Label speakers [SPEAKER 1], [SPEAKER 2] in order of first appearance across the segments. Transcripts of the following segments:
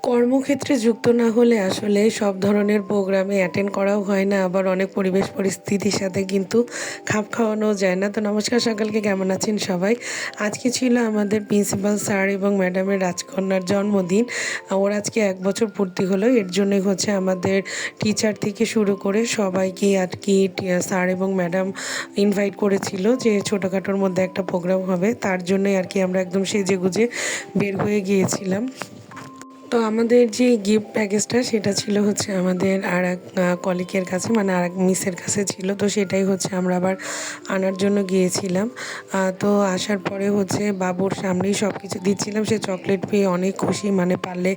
[SPEAKER 1] কর্মক্ষেত্রে যুক্ত না হলে আসলে সব ধরনের প্রোগ্রামে অ্যাটেন্ড করাও হয় না, আবার অনেক পরিবেশ পরিস্থিতির সাথে কিন্তু খাপ খাওয়ানোও যায় না। তো নমস্কার সকালকে, কেমন আছেন সবাই? আজকে ছিল আমাদের প্রিন্সিপাল স্যার এবং ম্যাডামের রাজকন্যার জন্মদিন। ওর আজকে ১ বছর পূর্তি হলো। এর জন্যই হচ্ছে আমাদের টিচার থেকে শুরু করে সবাইকেই আর কি স্যার এবং ম্যাডাম ইনভাইট করেছিল যে ছোটোখাটোর মধ্যে একটা প্রোগ্রাম হবে। তার জন্যই আর কি আমরা একদম সেজেগুজে বের হয়ে গিয়েছিলাম। তো আমাদের যে গিফট প্যাকেজটা সেটা ছিল হচ্ছে আমাদের আরেক কলিগের কাছে, মানে আরেক মিসের কাছে ছিল। তো সেটাই হচ্ছে আমরা আবার আনার জন্য গিয়েছিলাম। তো আসার পরে হচ্ছে বাবুর সামনেই সব কিছু দিচ্ছিলাম। সে চকলেট পেয়ে অনেক খুশি, মানে পারলে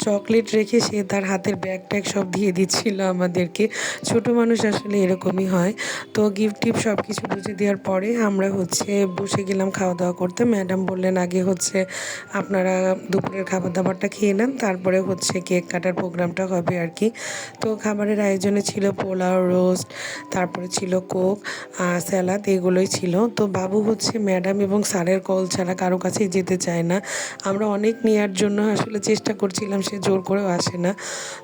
[SPEAKER 1] চকলেট রেখে সে তার হাতের ব্যাগ ট্যাগ সব দিয়ে দিচ্ছিল আমাদেরকে। ছোটো মানুষ আসলে এরকমই হয়। তো গিফট টিফট সব কিছু বুঝে দেওয়ার পরে আমরা হচ্ছে বসে গেলাম খাওয়া দাওয়া করতে। ম্যাডাম বললেন আগে হচ্ছে আপনারা দুপুরের খাবার দাবারটা খেয়ে নেন, তারপরে হচ্ছে কেক কাটার প্রোগ্রামটা হবে আর কি। তো খাবারের আয়োজনে ছিল পোলাও, রোস্ট, তারপরে ছিল কোক, স্যালাড, এগুলোই ছিল। তো বাবু হচ্ছে ম্যাডাম এবং স্যারের কল ছাড়া কারো কাছেই যেতে চায় না। আমরা অনেক নেওয়ার জন্য আসলে চেষ্টা করছিলাম, সে জোর করেও আসে না।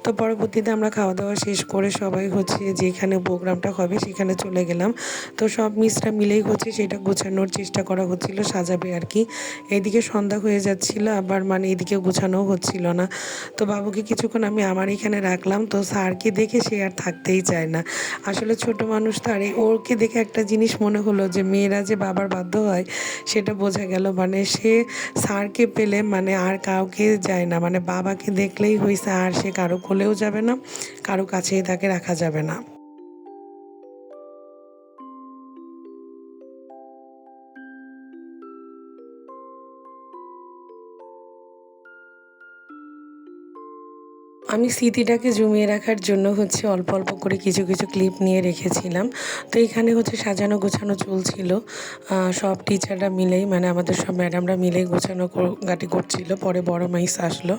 [SPEAKER 1] তো পরবর্তীতে আমরা খাওয়া দাওয়া শেষ করে সবাই হচ্ছে যেখানে প্রোগ্রামটা হবে সেখানে চলে গেলাম। তো সব মিসরা মিলেই হচ্ছে সেটা গোছানোর চেষ্টা করা হচ্ছিল, সাজাবে আর কি। এইদিকে সন্ধ্যা হয়ে যাচ্ছিল, আবার মানে এদিকে গোছানোও হচ্ছিল না। তো বাবুকে কিছুক্ষণ আমি আমার এখানে রাখলাম। তো স্যারকে দেখে সে আর থাকতেই চায় না। আসলে ছোট মানুষ, তার ওকে দেখে একটা জিনিস মনে হলো যে মেয়েরা যে বাবার বাধ্য হয় সেটা বোঝা গেল। মানে সে স্যারকে পেলে মানে আর কাউকে যায় না, মানে বাবাকে দেখলেই হয়েছে, আর সে কারো কোলেও যাবে না, কারো কাছেই তাকে রাখা যাবে না। আমি স্মৃতিটাকে জমিয়ে রাখার জন্য হচ্ছে অল্প অল্প করে কিছু কিছু ক্লিপ নিয়ে রেখেছিলাম। তো এখানে হচ্ছে সাজানো গোছানো চলছিল। সব টিচাররা মিলেই, মানে আমাদের সব ম্যাডামরা মিলেই গোছানো গাটি করছিল। পরে বড় মাইস আসলো,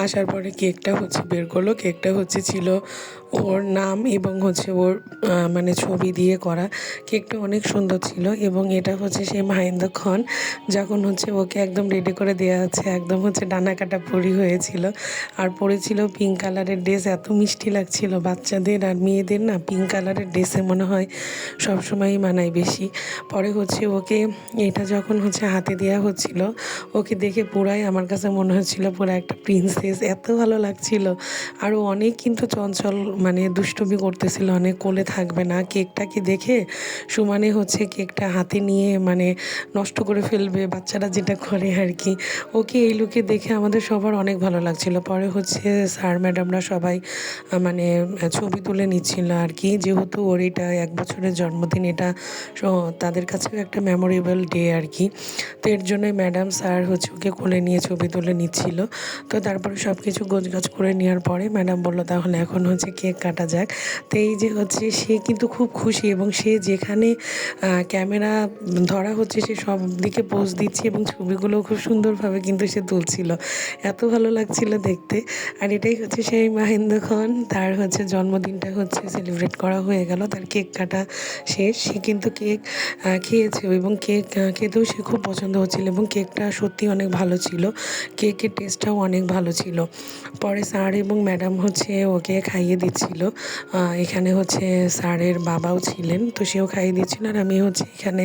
[SPEAKER 1] আসার পরে কেকটা হচ্ছে বের করলো। কেকটা হচ্ছে ছিল ওর নাম এবং হচ্ছে ওর মানে ছবি দিয়ে করা। কেকটা অনেক সুন্দর ছিল এবং এটা হচ্ছে সেই মাহেন্দ্র খন যখন হচ্ছে ওকে একদম রেডি করে দেওয়া হচ্ছে, একদম হচ্ছে ডানা কাটা পরি হয়েছিল। আর পরেছিল পিঙ্ক কালারের ড্রেস। এত মিষ্টি লাগছিল বাচ্চাদের আর মেয়েদের না পিঙ্ক কালারের ড্রেসে মনে হয় সবসময়ই মানায় বেশি। পরে হচ্ছে ওকে এটা যখন হচ্ছে হাতে দেওয়া হচ্ছিল, ওকে দেখে পুরাই আমার কাছে মনে হচ্ছিল পুরো একটা প্রিন্সেস, এত ভালো লাগছিল। আর ও অনেক কিন্তু চঞ্চল, মানে দুষ্টুমি করতেছিল, অনেক কোলে থাকবে না। কেকটাকে দেখে সুমানে হচ্ছে কেকটা হাতে নিয়ে মানে নষ্ট করে ফেলবে, বাচ্চারা যেটা করে আর কি। ওকে এই লুকে দেখে আমাদের সবার অনেক ভালো লাগছিল। পরে হচ্ছে স্যার ম্যাডামরা সবাই মানে ছবি তুলে নিচ্ছিল আর কি, যেহেতু ওর এটা ১ বছরের জন্মদিন, এটা তাদের কাছেও একটা মেমোরেবল ডে আর কি। তো এর জন্যই ম্যাডাম স্যার হচ্ছে ওকে কোলে নিয়ে ছবি তুলে নিচ্ছিল। তো তারপরে সব কিছু গোছগাছ করে নেওয়ার পরে ম্যাডাম বললো তাহলে এখন হচ্ছে কেক কাটা যাক। তো এই যে হচ্ছে সে কিন্তু খুব খুশি এবং সে যেখানে ক্যামেরা ধরা হচ্ছে সে সব দিকে পোজ দিচ্ছে এবং ছবিগুলো খুব সুন্দরভাবে কিন্তু সে তুলছিল। এত ভালো লাগছিল দেখতে। আর এটাই হচ্ছে সেই মাহেন্দ্র খন, তার হচ্ছে জন্মদিনটা হচ্ছে সেলিব্রেট করা হয়ে গেল, তার কেক কাটা শেষ। সে কিন্তু কেক খেয়েছে এবং কেক খেতেও সে খুব পছন্দ হচ্ছিল এবং কেকটা সত্যি অনেক ভালো ছিল। কেকের টেস্টটাও অনেক ভালো ছিল। পরে স্যার এবং ম্যাডাম হচ্ছে ওকে খাইয়ে দিচ্ছিল। এখানে হচ্ছে স্যারের বাবাও ছিলেন, তো সেও খাইয়ে দিচ্ছিল। আর আমি হচ্ছে এখানে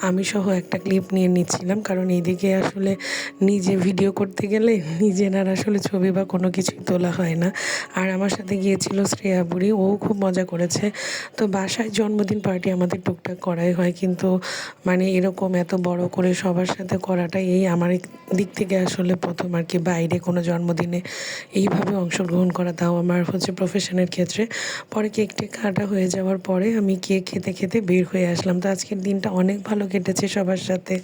[SPEAKER 1] আমি সহ একটা ক্লিপ নিয়ে নিচ্ছিলাম, কারণ এইদিকে আসলে নিজে ভিডিও করতে গেলে নিজের আর আসলে ছবি বা কোনো কিছুই তোলা হয় না। আর আমার সাথে গিয়েছিল শ্রেয়া বুড়ি, ও খুব মজা করেছে। তো বাসায় জন্মদিন পার্টি আমাদের টুকটাক করাই হয়, কিন্তু মানে এরকম এত বড় করে সবার সাথে করাটা এই আমার দিক থেকে আসলে প্রথম আর কি। বাইরে কোনো জন্মদিনে এইভাবে অংশগ্রহণ করা, তাও আমার হচ্ছে প্রফেশনের ক্ষেত্রে। পরে কেকটা কাটা হয়ে যাওয়ার পরে আমি কেক খেতে খেতে বের হয়ে আসলাম। তো আজকের দিনটা অনেক ভালো কেটেছে সবার সাথে।